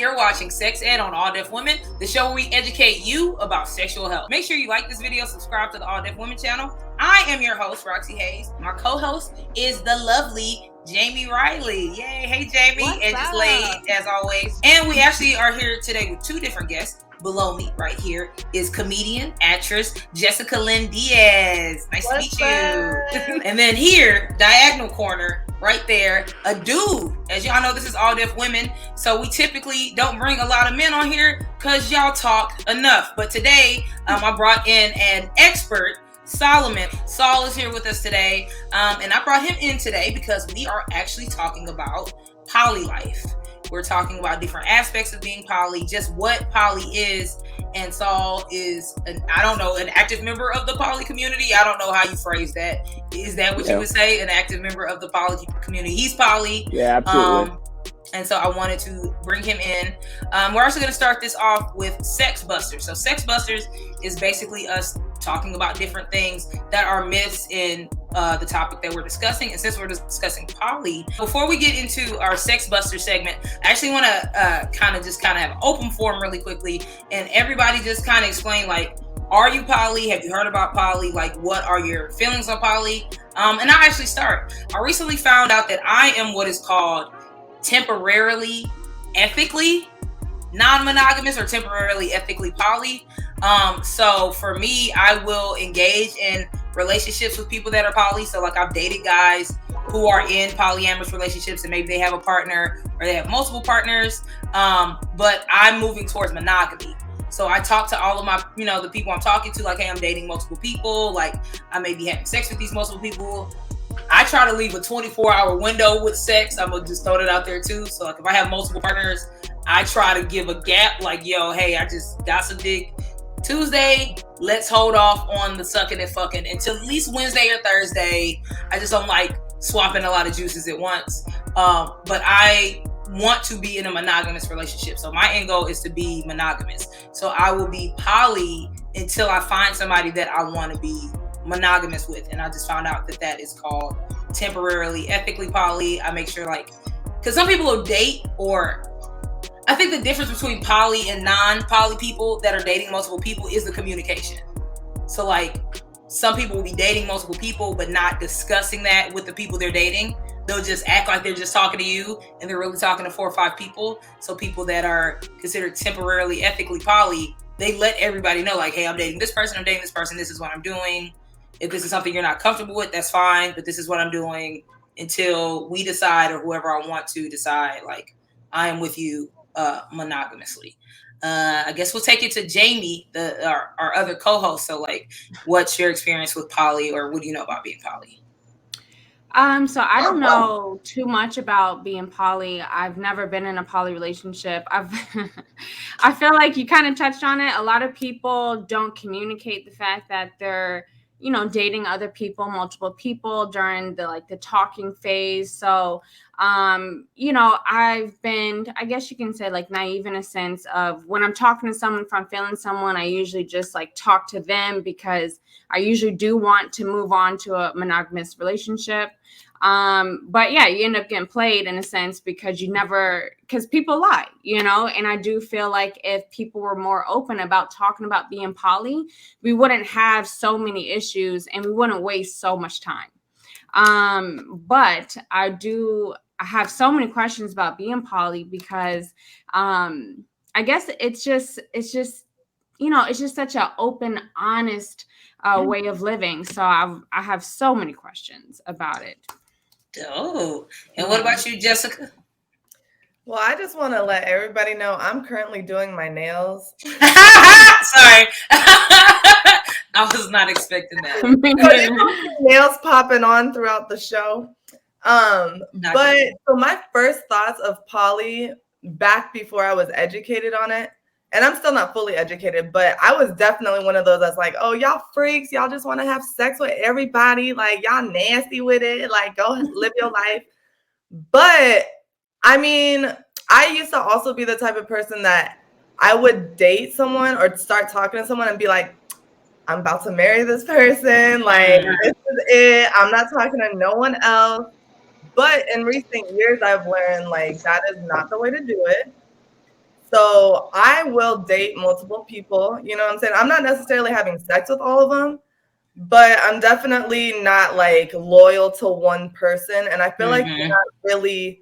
you're watching Sex Ed on All Deaf Women, the show where we educate you about sexual health. Make sure you like this video, subscribe to the All Deaf Women channel. I am your host, Roxxy HAZE. My co-host is the lovely Jamie Riley. Yay. Hey, Jamie. Edge is laid, as always. And we actually are here today with two different guests. Below me right here is comedian, actress, Jessica Lynn Diaz. Nice to meet you. And then here, diagonal corner, right there, a dude. As y'all know, this is All Deaf Women, so we typically don't bring a lot of men on here because y'all talk enough. But today, I brought in an expert, Solomon. Saul is here with us today, and I brought him in today because we are actually talking about poly life. We're talking about different aspects of being poly, just what poly is. And Saul is, an active member of the poly community. I don't know how you phrase that. Is that what you would say? An active member of the poly community? He's poly. Yeah, absolutely. And so I wanted to bring him in. We're also going to start this off with Sex Busters. So Sex Busters is basically us talking about different things that are myths in the topic that we're discussing. And since we're discussing poly, before we get into our Sex Buster segment, I actually want to kind of have an open forum really quickly. And everybody just kind of explain, like, are you poly? Have you heard about poly? Like, what are your feelings on poly? And I'll actually start. I recently found out that I am what is called temporarily ethically non-monogamous or temporarily ethically poly. So for me, I will engage in relationships with people that are poly. So like I've dated guys who are in polyamorous relationships and maybe they have a partner or they have multiple partners. But I'm moving towards monogamy. So I talk to all of my, the people I'm talking to, like, hey, I'm dating multiple people. Like I may be having sex with these multiple people. I try to leave a 24-hour window with sex. I'm gonna just throw that out there too. So like if I have multiple partners, I try to give a gap, like, yo, hey, I just got some dick Tuesday. Let's hold off on the sucking and fucking until at least Wednesday or Thursday. I just don't like swapping a lot of juices at once. But I want to be in a monogamous relationship. So my end goal is to be monogamous. So I will be poly until I find somebody that I want to be monogamous with. And I just found out that is called temporarily ethically poly. I make sure, like, because some people will date, or I think the difference between poly and non-poly people that are dating multiple people is the communication. So like some people will be dating multiple people but not discussing that with the people they're dating. They'll just act like they're just talking to you and they're really talking to 4 or 5 people. So people that are considered temporarily ethically poly, they let everybody know, like, hey, I'm dating this person, this is what I'm doing. If this is something you're not comfortable with, that's fine, but this is what I'm doing until we decide, or whoever I want to decide, like, I am with you monogamously. I guess we'll take it to Jamie, our other co-host. So, like, what's your experience with poly, or what do you know about being poly? So I don't know too much about being poly. I've never been in a poly relationship. I feel like you kind of touched on it. A lot of people don't communicate the fact that they're, dating other people, multiple people during the talking phase. So, I've been, I guess you can say, like, naive in a sense of when I'm talking to someone, if I'm feeling someone, I usually just like talk to them because I usually do want to move on to a monogamous relationship. But yeah, you end up getting played in a sense because people lie, and I do feel like if people were more open about talking about being poly, we wouldn't have so many issues and we wouldn't waste so much time. But I have so many questions about being poly because, I guess it's just, it's just such an open, honest, way of living. So I have so many questions about it. Oh, and what about you, Jessica? Well, I just want to let everybody know I'm currently doing my nails. Sorry. I was not expecting that. So nails popping on throughout the show. So my first thoughts of poly back before I was educated on it, and I'm still not fully educated, but I was definitely one of those that's like, oh, y'all freaks, y'all just want to have sex with everybody, like y'all nasty with it, like go live your life. But I mean, I used to also be the type of person that I would date someone or start talking to someone and be like, I'm about to marry this person, like this is it, I'm not talking to no one else. But in recent years, I've learned, like, that is not the way to do it. So I will date multiple people. You know what I'm saying? I'm not necessarily having sex with all of them, but I'm definitely not like loyal to one person. And I feel like you're not really,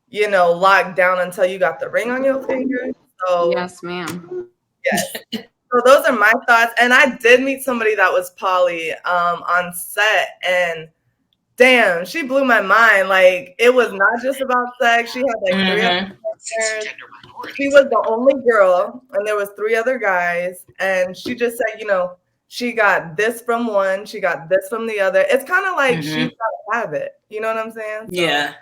you know, locked down until you got the ring on your finger. So yes, ma'am. yes. So those are my thoughts. And I did meet somebody that was poly on set, and damn, she blew my mind. Like, it was not just about sex. She had like 3 other partners. She was the only girl, and there was 3 other guys. And she just said, you know, she got this from one, she got this from the other. It's kind of like she's got to have it. You know what I'm saying? So, yeah.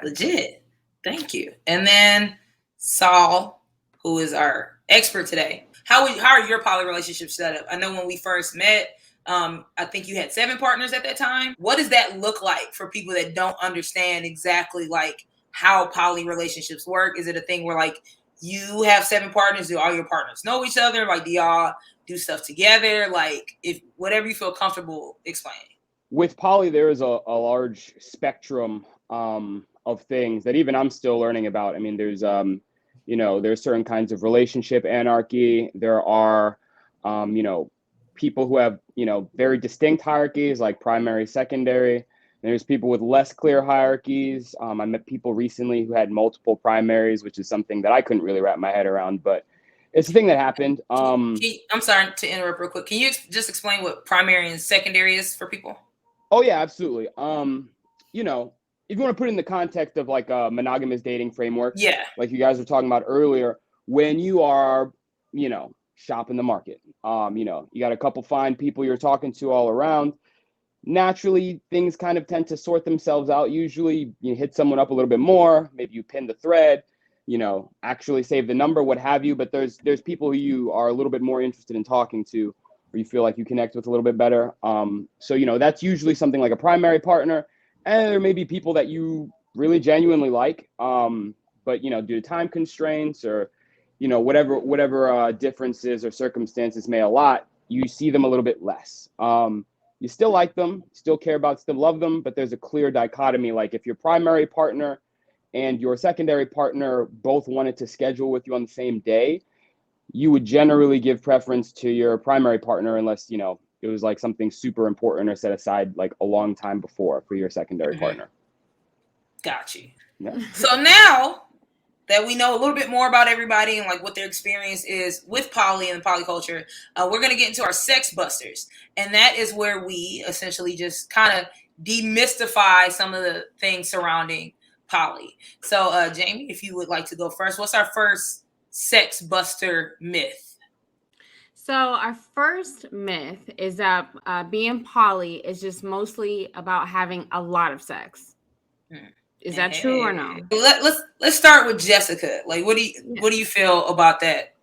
Legit. Thank you. And then Saul, who is our expert today. How are your poly relationships set up? I know when we first met, I think you had 7 partners at that time. What does that look like for people that don't understand exactly like how poly relationships work? Is it a thing where like you have 7 partners? Do all your partners know each other? Like, do y'all do stuff together? Like, if whatever you feel comfortable explaining. With poly, there is a large spectrum of things that even I'm still learning about. I mean, there's you know, there's certain kinds of relationship anarchy. There are, you know, people who have, you know, very distinct hierarchies like primary, secondary. There's people with less clear hierarchies. I met people recently who had multiple primaries, which is something that I couldn't really wrap my head around, but it's a thing that happened. I'm sorry to interrupt real quick. Can you just explain what primary and secondary is for people? Oh yeah, absolutely. You know, if you want to put it in the context of like a monogamous dating framework, yeah, like you guys were talking about earlier, when you are, you know, shopping the market, you know, you got a couple fine people you're talking to all around. Naturally, things kind of tend to sort themselves out. Usually you hit someone up a little bit more, maybe you pin the thread, you know, actually save the number, what have you. But there's people who you are a little bit more interested in talking to, or you feel like you connect with a little bit better. So, you know, that's usually something like a primary partner. And there may be people that you really genuinely like, but, you know, due to time constraints or, you know, whatever differences or circumstances may allot, you see them a little bit less. You still like them, still care about, still love them, but there's a clear dichotomy. Like if your primary partner and your secondary partner both wanted to schedule with you on the same day, you would generally give preference to your primary partner unless, you know, it was like something super important or set aside like a long time before for your secondary partner. Got you. Yeah. So now that we know a little bit more about everybody and like what their experience is with poly and polyculture, we're going to get into our sex busters. And that is where we essentially just kind of demystify some of the things surrounding poly. So Jamie, if you would like to go first, what's our first sex buster myth? So our first myth is that being poly is just mostly about having a lot of sex. Is that true or no? Let's start with Jessica. Like, what do you feel about that?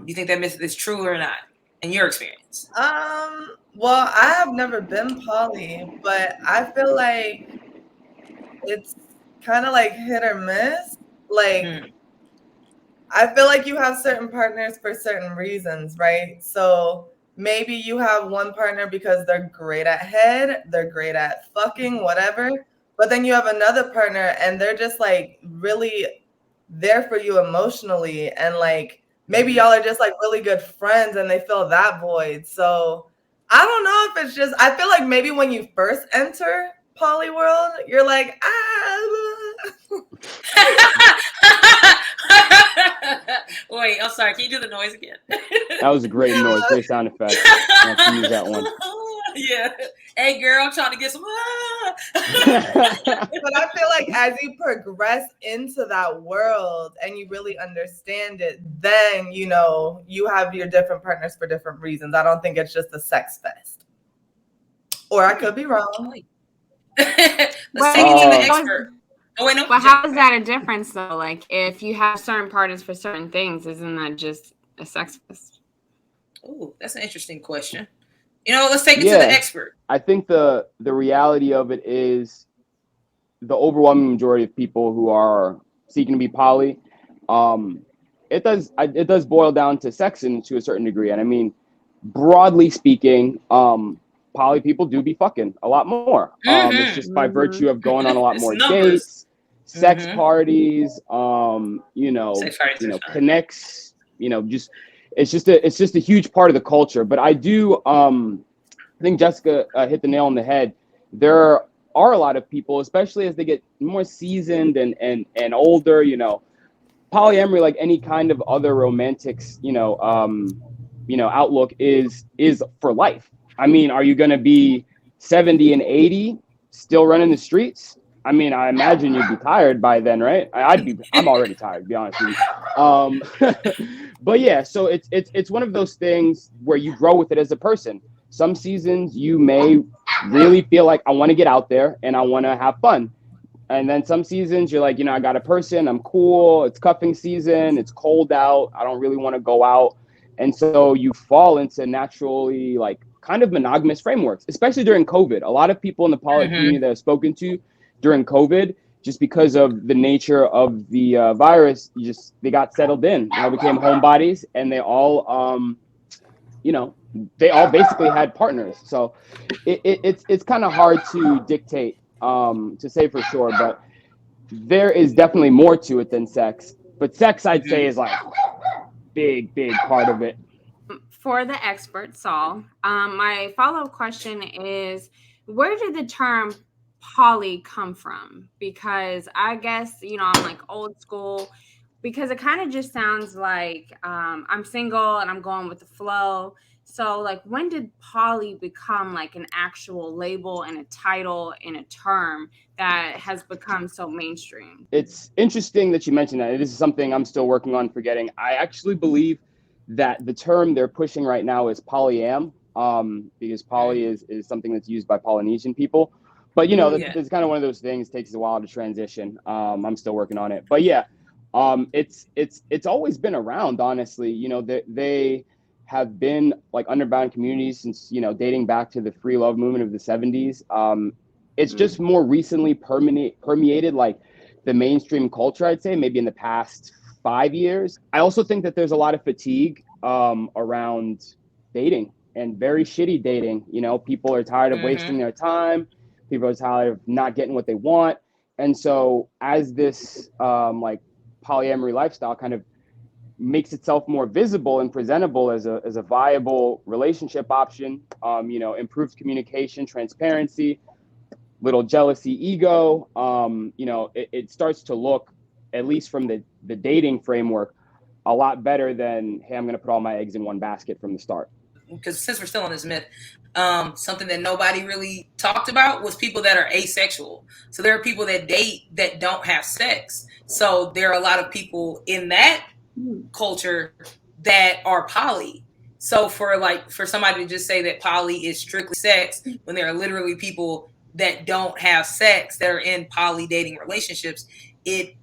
You think that myth is true or not in your experience? Well, I have never been poly, but I feel like it's kind of like hit or miss. Like, I feel like you have certain partners for certain reasons, right? So maybe you have one partner because they're great at head, they're great at fucking, whatever. But then you have another partner and they're just like really there for you emotionally. And like maybe y'all are just like really good friends and they fill that void. So I don't know if it's just, I feel like maybe when you first enter poly world, you're like, Wait, I'm sorry. Can you do the noise again? That was a great noise, great sound effect. I have to use that one. Yeah. Hey, girl, I'm trying to get some. But I feel like as you progress into that world and you really understand it, then, you know, you have your different partners for different reasons. I don't think it's just a sex fest. Or I could be wrong. Let's take it to the expert. Oh, wait, no. But how is that a difference, though? Like, if you have certain partners for certain things, isn't that just a sex fest? Oh, that's an interesting question. You know, let's take it to the expert. I think the reality of it is the overwhelming majority of people who are seeking to be poly, it does boil down to sex to a certain degree. And I mean, broadly speaking, poly people do be fucking a lot more. It's just by virtue of going on a lot more dates, sex Mhm. parties, Sex parties are fun. connects, just it's just a huge part of the culture. But I do I think Jessica hit the nail on the head. There are a lot of people, especially as they get more seasoned and older, polyamory, like any kind of other romantics, outlook is for life. I mean, are you going to be 70 and 80 still running the streets? I mean, I imagine you'd be tired by then, right? I'm already tired, to be honest with you. But yeah, so it's one of those things where you grow with it as a person. Some seasons you may really feel like I want to get out there and I want to have fun. And then some seasons you're like, I got a person, I'm cool. It's cuffing season. It's cold out. I don't really want to go out. And so you fall into naturally like kind of monogamous frameworks, especially during COVID. A lot of people in the poly community that I've spoken to during COVID, just because of the nature of the virus, they got settled in. They all became homebodies, and they all, they all basically had partners. So it's kind of hard to dictate, to say for sure, but there is definitely more to it than sex. But sex, I'd say, is like big part of it. For the expert, Saul, my follow-up question is, where did the term poly come from? Because I guess, I'm like old school, because it kind of just sounds like I'm single and I'm going with the flow. So like, when did poly become like an actual label and a title and a term that has become so mainstream? It's interesting that you mentioned that. This is something I'm still working on forgetting. I actually believe that the term they're pushing right now is polyam, because poly is something that's used by Polynesian people. But it's kind of one of those things, takes a while to transition. I'm still working on it. But yeah, it's always been around, honestly. They have been like underbound communities since, dating back to the free love movement of the 70s. It's just more recently permeated like the mainstream culture, I'd say, maybe in the past 5 years. I also think that there's a lot of fatigue around dating, and very shitty dating. People are tired of wasting their time. People are tired of not getting what they want. And so as this like polyamory lifestyle kind of makes itself more visible and presentable as a viable relationship option, improves communication, transparency, little jealousy, ego, it starts to look, at least from the dating framework, a lot better than, hey, I'm going to put all my eggs in one basket from the start. Because since we're still on this myth, something that nobody really talked about was people that are asexual. So there are people that date that don't have sex. So there are a lot of people in that culture that are poly. So for somebody to just say that poly is strictly sex, when there are literally people that don't have sex that are in poly dating relationships, it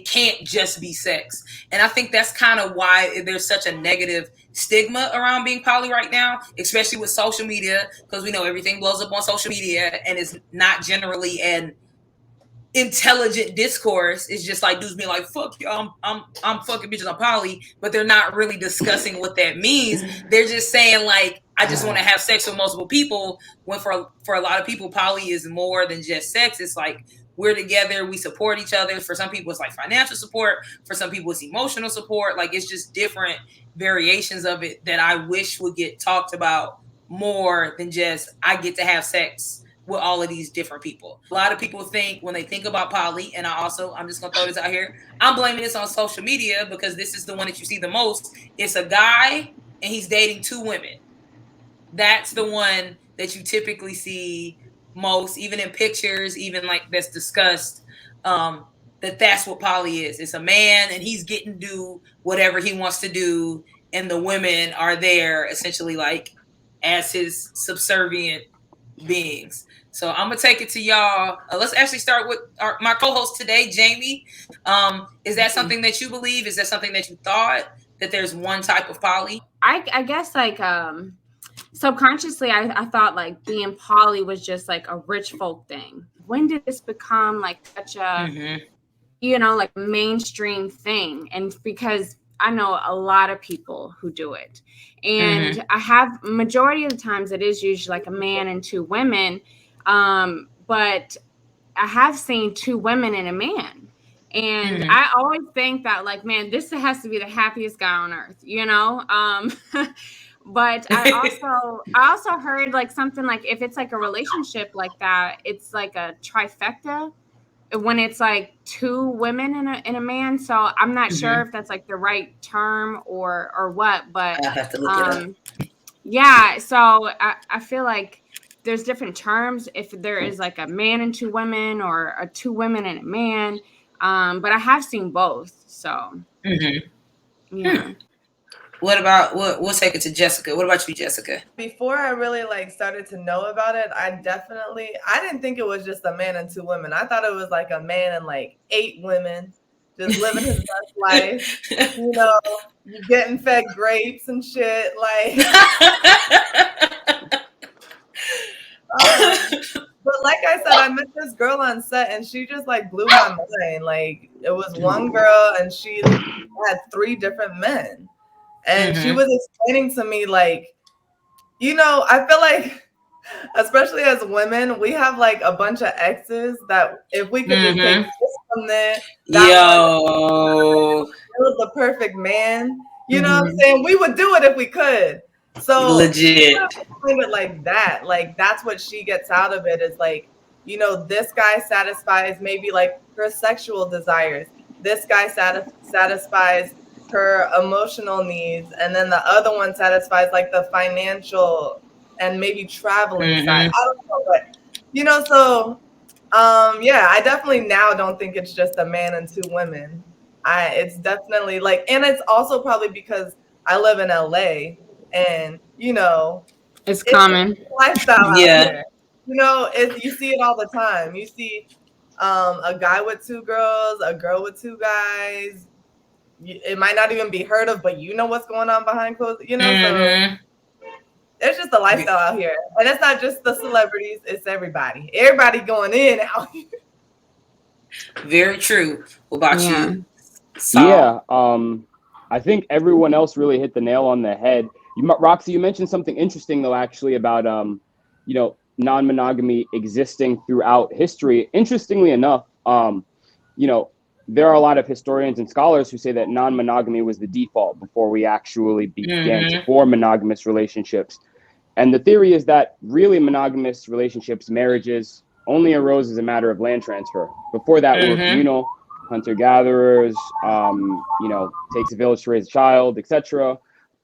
can't just be sex. And I think that's kind of why there's such a negative stigma around being poly right now, especially with social media, because we know everything blows up on social media and is not generally an intelligent discourse. It's just like dudes being like, fuck you, I'm fucking bitches, I'm poly, but they're not really discussing what that means. They're just saying like, I just want to have sex with multiple people, when for a lot of people, poly is more than just sex. It's like, we're together, we support each other. For some people, it's like financial support. For some people, it's emotional support. Like, it's just different variations of it that I wish would get talked about more than just, I get to have sex with all of these different people. A lot of people think, when they think about poly, and I'm just going to throw this out here, I'm blaming this on social media, because this is the one that you see the most. It's a guy and he's dating 2 women. That's the one that you typically see most, even in pictures, even like that's discussed, that's what poly is. It's a man and he's getting to do whatever he wants to do, and the women are there essentially like as his subservient beings. So I'm gonna take it to y'all. Let's actually start with my co-host today, Jamie. Is that something that you believe? Is that something that you thought, that there's one type of poly? I guess like subconsciously I thought like being poly was just like a rich folk thing. When did this become like such a like mainstream thing? And because I know a lot of people who do it, and I have, majority of the times it is usually like a man and 2 women, but have seen 2 women and a man. And I always think that, like, man, this has to be the happiest guy on earth, you know? But I also heard like something like if it's like a relationship like that, it's like a trifecta when it's like 2 women and a man. So I'm not sure if that's like the right term or what, but I have to look it up. Yeah. So I feel like there's different terms if there is like a man and 2 women or a 2 women and a man. But I have seen both. So yeah. What about we'll take it to Jessica. What about you, Jessica? Before I really like started to know about it, I didn't think it was just a man and 2 women. I thought it was like a man and like 8 women just living his best life. You know, getting fed grapes and shit. Like but like I said, I met this girl on set and she just like blew my mind. Like it was one girl and she had 3 different men. And she was explaining to me, like, you know, I feel like, especially as women, we have like a bunch of exes that if we could just take this from there, that was the perfect man. You know what I'm saying? We would do it if we could. So legit. Explain it like that. Like that's what she gets out of it is like, you know, this guy satisfies maybe like her sexual desires. This guy satisfies her emotional needs, and then the other one satisfies like the financial and maybe traveling side. I don't know, but you know, so yeah, I definitely now don't think it's just a man and 2 women. It's definitely like, and it's also probably because I live in LA and you know it's common lifestyle out here. You know, you see it all the time. You see a guy with 2 girls, a girl with 2 guys. It might not even be heard of, but you know what's going on behind closed, you know. So it's just a lifestyle out here, and it's not just the celebrities; it's everybody. Everybody going in out here. Very true. What about you? Yeah, I think everyone else really hit the nail on the head. Roxy, you mentioned something interesting though, actually about you know, non-monogamy existing throughout history. Interestingly enough, you know, there are a lot of historians and scholars who say that non-monogamy was the default before we actually began to form monogamous relationships. And the theory is that really monogamous relationships, marriages, only arose as a matter of land transfer. Before that, we were communal, hunter-gatherers, you know, takes a village to raise a child, etc.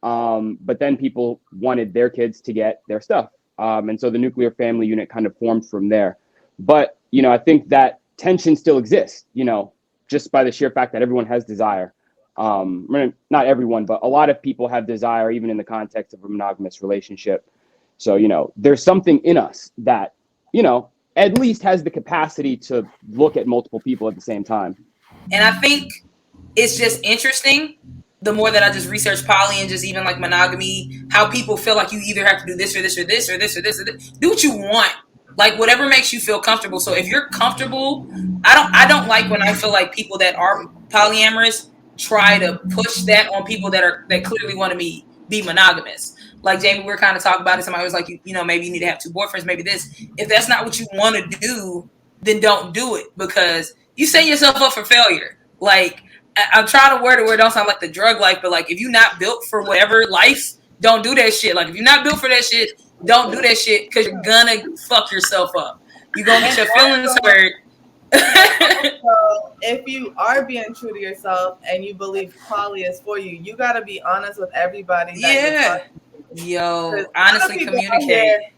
But then people wanted their kids to get their stuff. And so the nuclear family unit kind of formed from there. But, you know, I think that tension still exists, you know, just by the sheer fact that everyone has desire. Not everyone, but a lot of people have desire, even in the context of a monogamous relationship. So, you know, there's something in us that, you know, at least has the capacity to look at multiple people at the same time. And I think it's just interesting, the more that I just research poly and just even like monogamy, how people feel like you either have to do this or this or this or this or this or this. Do what you want. Like whatever makes you feel comfortable. So if you're comfortable, I don't like when I feel like people that are polyamorous try to push that on people that clearly want to be monogamous. Like Jamie, we were kind of talking about it. Somebody was like, you know, maybe you need to have 2 boyfriends, maybe this. If that's not what you want to do, then don't do it because you set yourself up for failure. Like I'm trying to word it where it don't sound like the drug life, but like if you're not built for whatever life, don't do that shit. Like if you're not built for that shit, don't do that shit because you're gonna fuck yourself up. You're gonna get your feelings hurt. So if you are being true to yourself and you believe poly is for you, you gotta be honest with everybody. Yo, honestly communicate.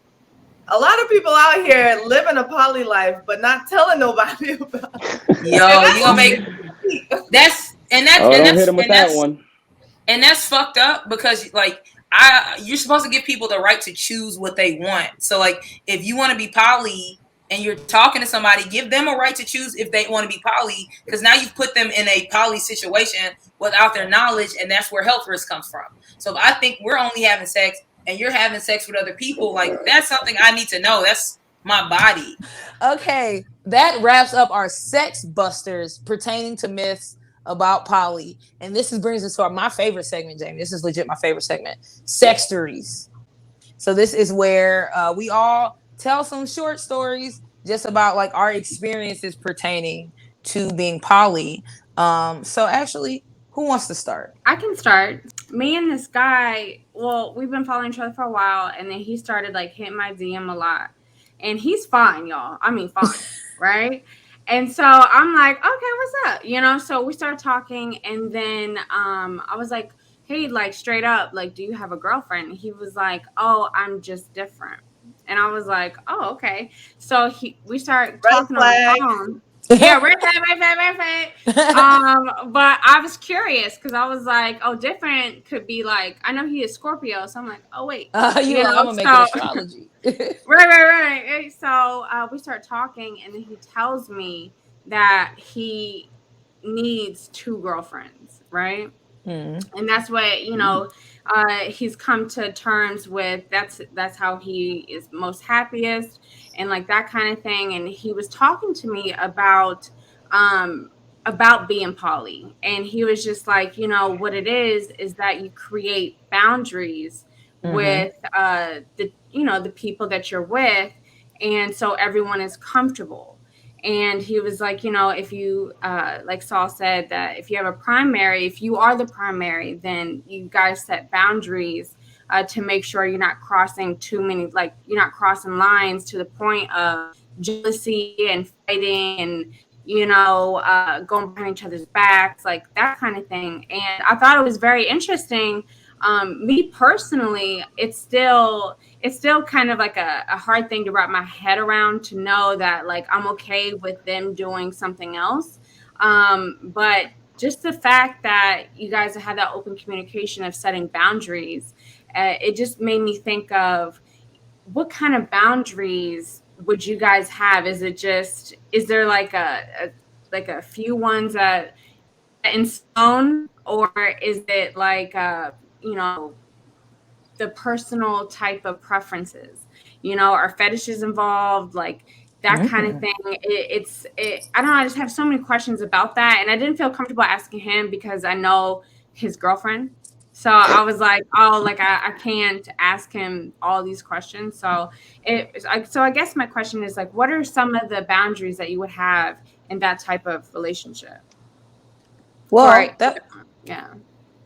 A lot of people out here living a poly life, but not telling nobody about it. Yo, you gonna make that's hit him with that one. And that's fucked up because like you're supposed to give people the right to choose what they want. So like if you want to be poly and you're talking to somebody, give them a right to choose if they want to be poly, because now you've put them in a poly situation without their knowledge, and that's where health risk comes from. So if I think we're only having sex and you're having sex with other people, like that's something I need to know. That's my body. Okay, that wraps up our sex busters pertaining to myths about poly. And this brings us to my favorite segment, Jamie. This is legit my favorite segment, Sextories. So this is where we all tell some short stories just about like our experiences pertaining to being poly. So actually, who wants to start? I can start. Me and this guy, well, we've been following each other for a while, and then he started like hitting my DM a lot. And he's fine, y'all. I mean, fine, right? And so I'm like, okay, what's up? You know, so we started talking, and then I was like, hey, like straight up, like, do you have a girlfriend? And he was like, oh, I'm just different. And I was like, oh, okay. So we started talking on the phone. Yeah, right. But I was curious because I was like, oh, different could be like, I know he is Scorpio, so I'm like, oh wait, you know, I'm gonna make it astrology. right. So we start talking, and then he tells me that he needs 2 girlfriends, right? And that's what, you know, he's come to terms with. That's how he is most happiest, and like that kind of thing. And he was talking to me about being poly, and he was just like, you know, what it is that you create boundaries with the people that you're with, and so everyone is comfortable. And he was like, you know, if you, like Saul said, that if you have a primary, if you are the primary, then you guys set boundaries to make sure you're not crossing too many, like you're not crossing lines to the point of jealousy and fighting and, you know, going behind each other's backs, like that kind of thing. And I thought it was very interesting. Me personally, it's still kind of like a hard thing to wrap my head around, to know that like I'm okay with them doing something else. But just the fact that you guys have that open communication of setting boundaries, it just made me think of what kind of boundaries would you guys have? Is there like a few ones that in stone, or is it like you know, the personal type of preferences, you know, are fetishes involved, like that kind of thing? I don't know, I just have so many questions about that, and I didn't feel comfortable asking him because I know his girlfriend. So I was like, oh, like I can't ask him all these questions. So I guess my question is like, what are some of the boundaries that you would have in that type of relationship? Well, yeah.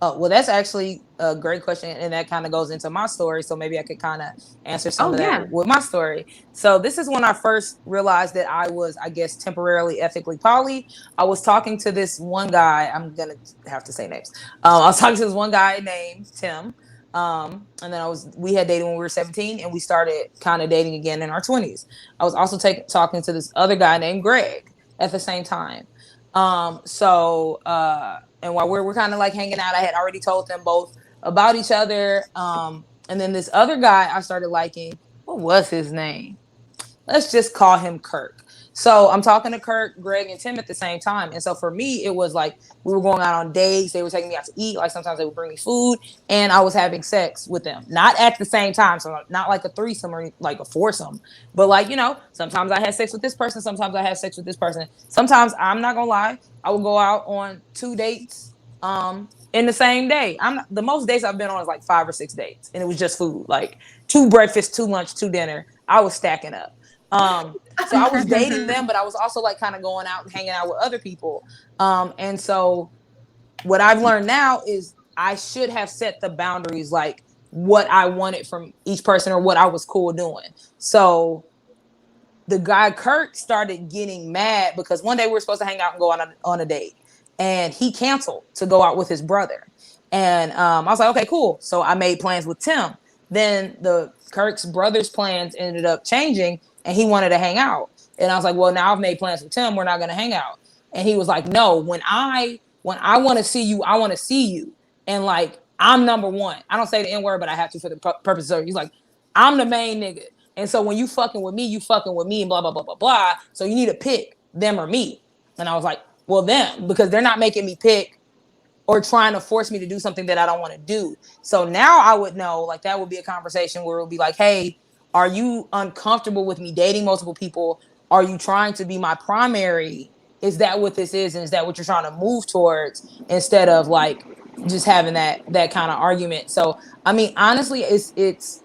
Oh, well, that's actually a great question. And that kind of goes into my story. So maybe I could kind of answer some of that with my story. So this is when I first realized that I was, I guess, temporarily ethically poly. I was talking to this one guy. I'm going to have to say names. I was talking to this one guy named Tim. And then we had dated when we were 17, and we started kind of dating again in our 20s. I was also talking to this other guy named Greg at the same time. And while we're kind of like hanging out, I had already told them both about each other. And then this other guy I started liking, what was his name? Let's just call him Kirk. So I'm talking to Kirk, Greg, and Tim at the same time. And so for me, it was like we were going out on dates. They were taking me out to eat. Like sometimes they would bring me food, and I was having sex with them. Not at the same time. So not like a threesome or like a foursome. But like, you know, sometimes I had sex with this person. Sometimes I had sex with this person. Sometimes, I'm not going to lie, I would go out on 2 dates in the same day. The most dates I've been on is like 5 or 6 dates. And it was just food. Like 2 breakfasts, 2 lunch, 2 dinner. I was stacking up. So I was dating them, but I was also like kind of going out and hanging out with other people. And so what I've learned now is I should have set the boundaries, like what I wanted from each person or what I was cool doing. So the guy Kurt started getting mad because one day we were supposed to hang out and go on a date, and he canceled to go out with his brother. And I was like, okay, cool. So I made plans with Tim. Then Kirk's brother's plans ended up changing, and he wanted to hang out. And I was like, well, now I've made plans with Tim. We're not going to hang out. And he was like, no, when I want to see you, I want to see you. And like, I'm number one. I don't say the N-word, but I have to for the purpose of, he's like, I'm the main nigga. And so when you fucking with me, you fucking with me, and blah, blah, blah, blah, blah. So you need to pick them or me. And I was like, well, them, because they're not making me pick or trying to force me to do something that I don't want to do. So now I would know, like, that would be a conversation where it would be like, hey, are you uncomfortable with me dating multiple people? Are you trying to be my primary? Is that what this is? And is that what you're trying to move towards, instead of like just having that kind of argument? So, I mean, honestly, it's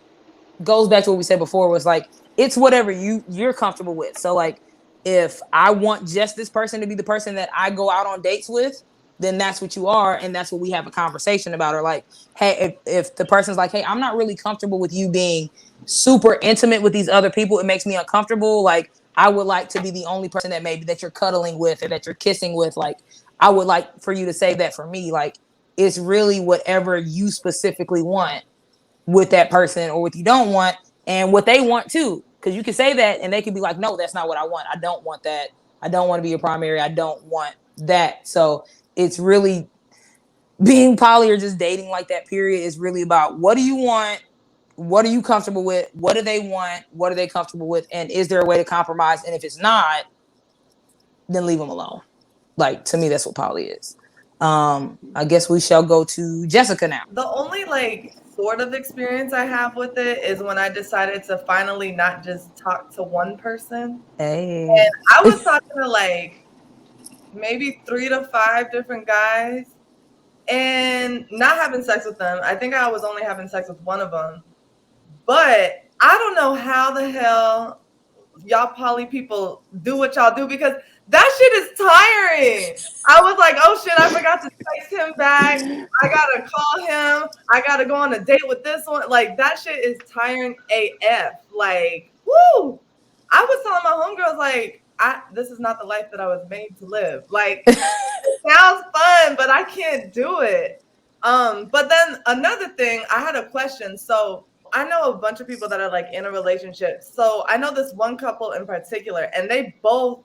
goes back to what we said before, was like, it's whatever you're comfortable with. So like, if I want just this person to be the person that I go out on dates with, then that's what you are, and that's what we have a conversation about. Or like, hey, if the person's like, hey, I'm not really comfortable with you being super intimate with these other people, it makes me uncomfortable. Like, I would like to be the only person that maybe that you're cuddling with or that you're kissing with. Like, I would like for you to say that for me. Like, it's really whatever you specifically want with that person, or what you don't want, and what they want too. Because you can say that and they can be like, no, that's not what I want. I don't want that. I don't want to be your primary. I don't want that. So it's really being poly or just dating like that, period, is really about what do you want? What are you comfortable with? What do they want? What are they comfortable with? And is there a way to compromise? And if it's not, then leave them alone. Like, to me, that's what poly is. I guess we shall go to Jessica now. The only like sort of experience I have with it is when I decided to finally not just talk to one person. Hey. And I was talking to like maybe 3 to 5 different guys and not having sex with them. I think I was only having sex with one of them. But I don't know how the hell y'all poly people do what y'all do, because that shit is tiring. I was like, oh shit, I forgot to text him back. I gotta call him. I gotta go on a date with this one. Like, that shit is tiring AF. Like, woo! I was telling my homegirls, like, this is not the life that I was made to live. Like, it sounds fun, but I can't do it. But then another thing, I had a question. So I know a bunch of people that are like in a relationship. So I know this one couple in particular, and they both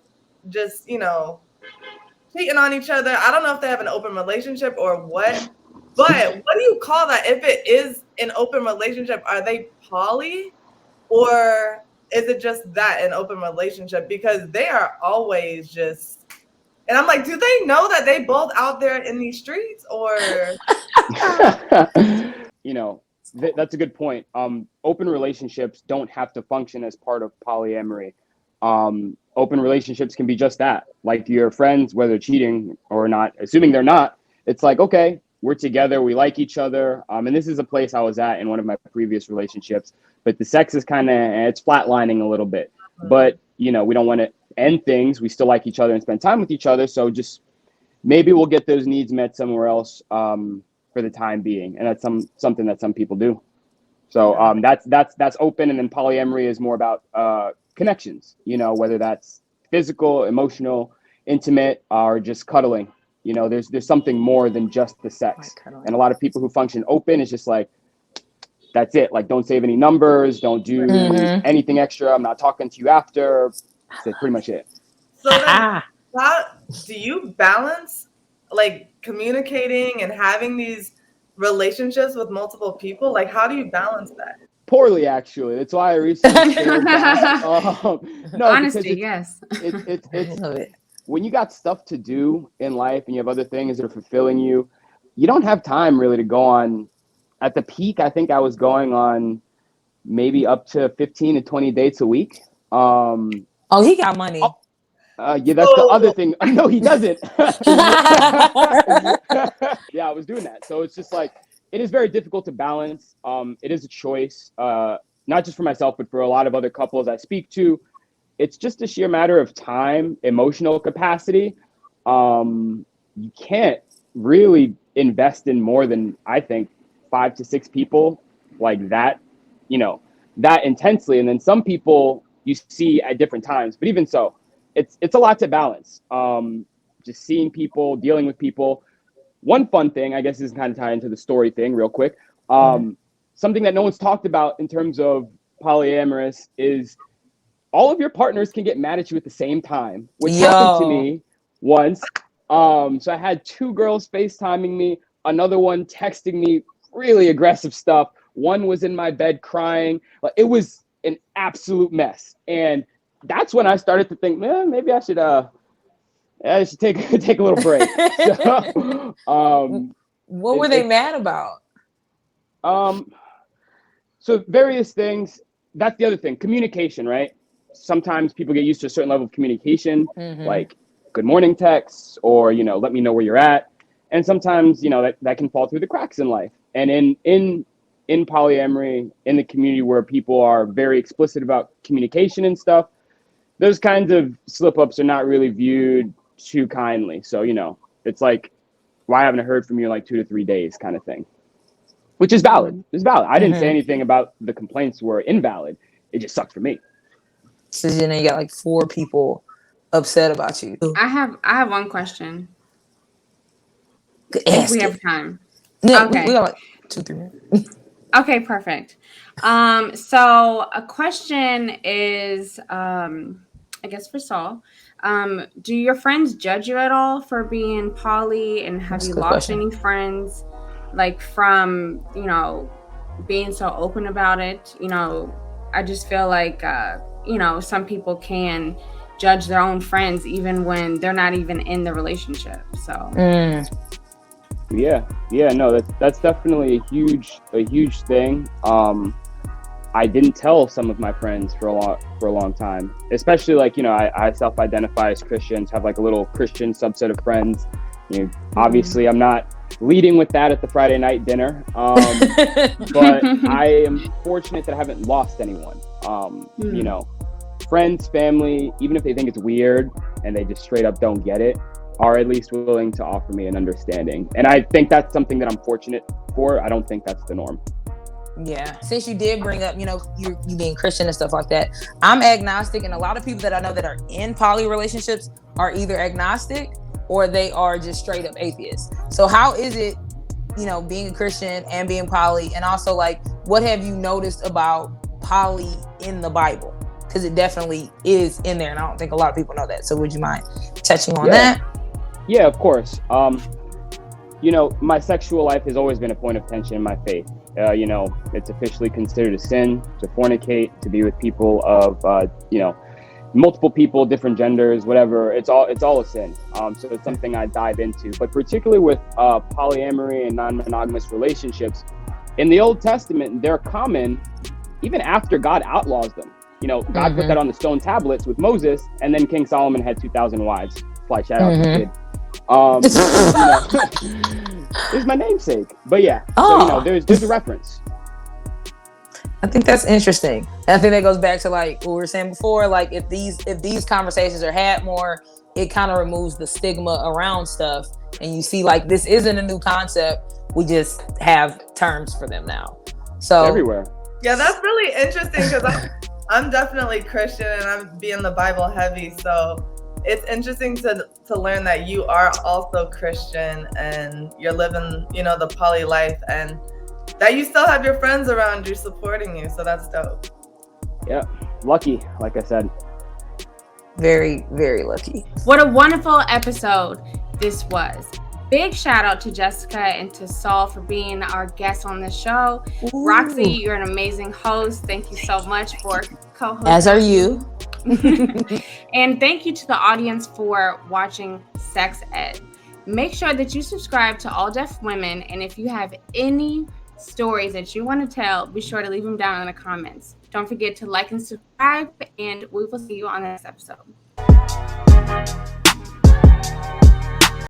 just, cheating on each other. I don't know if they have an open relationship or what, but what do you call that? If it is an open relationship, are they poly, or is it just that, an open relationship? Because they are always just, and I'm like, do they know that they both out there in these streets, or? That's a good point. Open relationships don't have to function as part of polyamory. Open relationships can be just that. Like, your friends, whether cheating or not, assuming they're not, it's like, okay, we're together, we like each other. And this is a place I was at in one of my previous relationships, but the sex is it's flatlining a little bit. But, we don't want to end things. We still like each other and spend time with each other. So just maybe we'll get those needs met somewhere else for the time being. And that's something that some people do. So that's open. And then polyamory is more about connections, whether that's physical, emotional, intimate, or just cuddling. There's something more than just the sex. And a lot of people who function open is just like, that's it. Like, don't save any numbers, don't do anything extra. I'm not talking to you after. That's pretty much it. So then, how do you balance like communicating and having these relationships with multiple people? Like, how do you balance that? Poorly, actually. That's why I recently scaled back. No, Honesty, yes. It's when you got stuff to do in life and you have other things that are fulfilling you, you don't have time really to go on. At the peak, I think I was going on maybe up to 15 to 20 dates a week. Oh, he got money. Yeah, that's the other thing. No, he doesn't. Yeah, I was doing that. So it's just like, it is very difficult to balance. It is a choice, not just for myself, but for a lot of other couples I speak to. It's just a sheer matter of time, emotional capacity. You can't really invest in more than, I think, 5 to 6 people like that, that intensely. And then some people you see at different times, but even so, it's a lot to balance. Just seeing people, dealing with people. One fun thing, I guess, is kind of tied into the story thing real quick. Something that no one's talked about in terms of polyamorous is all of your partners can get mad at you at the same time, which happened to me once. So I had 2 girls FaceTiming me, another one texting me really aggressive stuff. One was in my bed crying. It was an absolute mess. And that's when I started to think, man, maybe I should take a little break. What were they mad about? So various things. That's the other thing. Communication, right? Sometimes people get used to a certain level of communication, like good morning texts, or let me know where you're at. And sometimes that can fall through the cracks in life. And in in polyamory, in the community where people are very explicit about communication and stuff, those kinds of slip-ups are not really viewed too kindly. So, you know, it's like, why haven't I heard from you in like 2 to 3 days kind of thing, which is valid. It's valid. I didn't say anything about the complaints were invalid. It just sucked for me. So you know, you got like 4 people upset about you. I have one question. If we have time. Yeah, okay. We got like 2-3 minutes. Okay, perfect. So a question is, I guess for Saul, do your friends judge you at all for being poly, and have you lost any friends, like from, you know, being so open about it? You know, I just feel like, you know, some people can judge their own friends even when they're not even in the relationship. So. Yeah, no, that's definitely a huge thing. I didn't tell some of my friends for a long time, especially like, you know, I self-identify as Christians, have like a little Christian subset of friends. You know, obviously I'm not leading with that at the Friday night dinner, but I am fortunate that I haven't lost anyone. You know, friends, family, even if they think it's weird and they just straight up don't get it, are at least willing to offer me an understanding. And I think that's something that I'm fortunate for. I don't think that's the norm. Yeah. Since you did bring up, you know, you being Christian and stuff like that, I'm agnostic, and a lot of people that I know that are in poly relationships are either agnostic or they are just straight up atheists. So how is it, you know, being a Christian and being poly, and also like, what have you noticed about poly in the Bible? Because it definitely is in there, and I don't think a lot of people know that. So would you mind touching on that? Yeah, of course. You know, my sexual life has always been a point of tension in my faith. You know, it's officially considered a sin to fornicate, to be with people of, you know, multiple people, different genders, whatever. It's all a sin. So it's something I dive into. But particularly with polyamory and non-monogamous relationships, in the Old Testament, they're common even after God outlaws them. You know, God put that on the stone tablets with Moses, and then King Solomon had 2,000 wives. Fly shout out to the kid. You know, it's my namesake. But yeah, so, you know, there's a reference. I think that's interesting. And I think that goes back to like what we were saying before. Like if these conversations are had more, it kind of removes the stigma around stuff, and you see like this isn't a new concept. We just have terms for them now. So everywhere. Yeah, that's really interesting because I'm definitely Christian and I'm being the Bible heavy. So it's interesting to learn that you are also Christian and you're living, you know, the poly life, and that you still have your friends around you supporting you. So that's dope. Yeah, lucky, like I said. Very, very lucky. What a wonderful episode this was. Big shout out to Jessica and to Saul for being our guests on the show. Ooh. Roxy, you're an amazing host. Thank you so much for co-hosting. As are you. And thank you to the audience for watching Sex Ed. Make sure that you subscribe to All Deaf Women, and if you have any stories that you want to tell, be sure to leave them down in the comments. Don't forget to like and subscribe, and we will see you on the next episode.